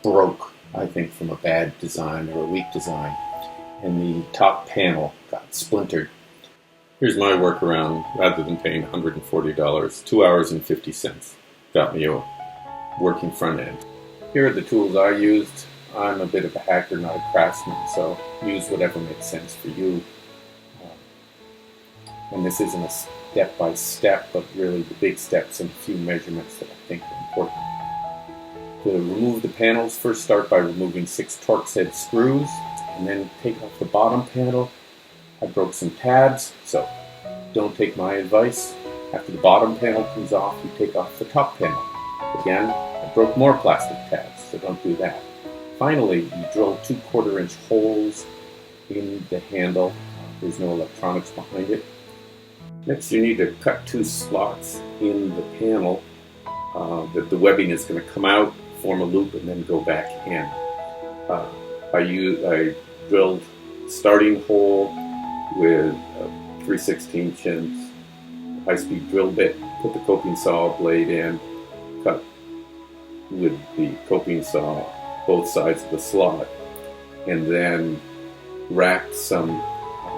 broke, I think, from a bad design or a weak design, and the top panel got splintered. Here's my workaround. Rather than paying $140, 2 hours and 50 cents got me a working front end. Here are the tools I used. I'm a bit of a hacker, not a craftsman, so use whatever makes sense for you. And this isn't a step-by-step, but really the big steps and a few measurements that I think are important. To remove the panels, first start by removing 6 Torx head screws, and then take off the bottom panel. I broke some tabs, so don't take my advice. After the bottom panel comes off, you take off the top panel. Again, I broke more plastic tabs, so don't do that. Finally, you drill 2 1/4-inch holes in the handle. There's no electronics behind it. Next, you need to cut 2 slots in the panel that the webbing is going to come out, form a loop, and then go back in. I drilled starting hole with a 3/16 inch high-speed drill bit, put the coping saw blade in, cut with the coping saw both sides of the slot, and then racked some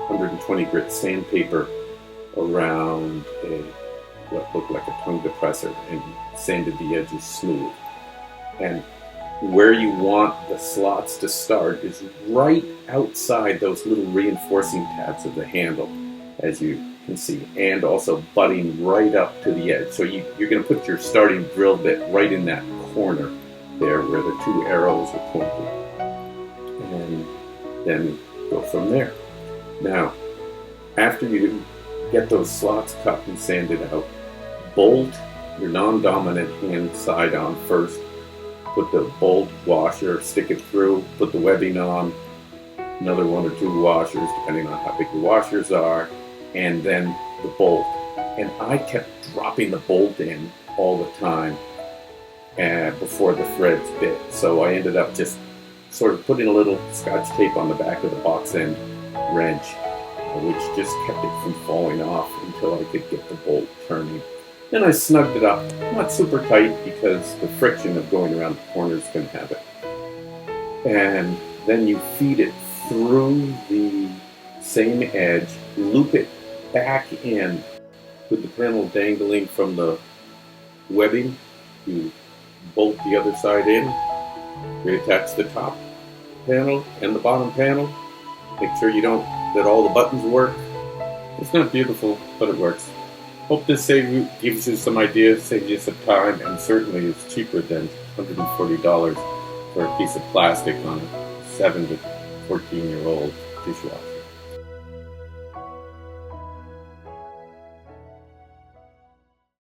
120 grit sandpaper around what looked like a tongue depressor and sanded the edges smooth. And where you want the slots to start is right outside those little reinforcing tabs of the handle, as you can see, and also butting right up to the edge. So you're going to put your starting drill bit right in that corner there where the 2 arrows are pointing, and then go from there. Now, after you get those slots cut and sanded out, bolt your non-dominant hand side on first. Put the bolt washer, stick it through, put the webbing on, another 1 or 2 washers, depending on how big the washers are, and then the bolt. And I kept dropping the bolt in all the time before the threads bit. So I ended up just sort of putting a little Scotch tape on the back of the box end wrench, which just kept it from falling off until I could get the bolt turning. Then I snugged it up, not super tight because the friction of going around the corners can have it. And then you feed it through the same edge, loop it back in with the panel dangling from the webbing. You bolt the other side in, reattach the top panel and the bottom panel. Make sure that all the buttons work. It's not beautiful, but it works. Hope this gives you some ideas, saves you some time, and certainly is cheaper than $140 for a piece of plastic on a 7 to 14-year-old dishwasher.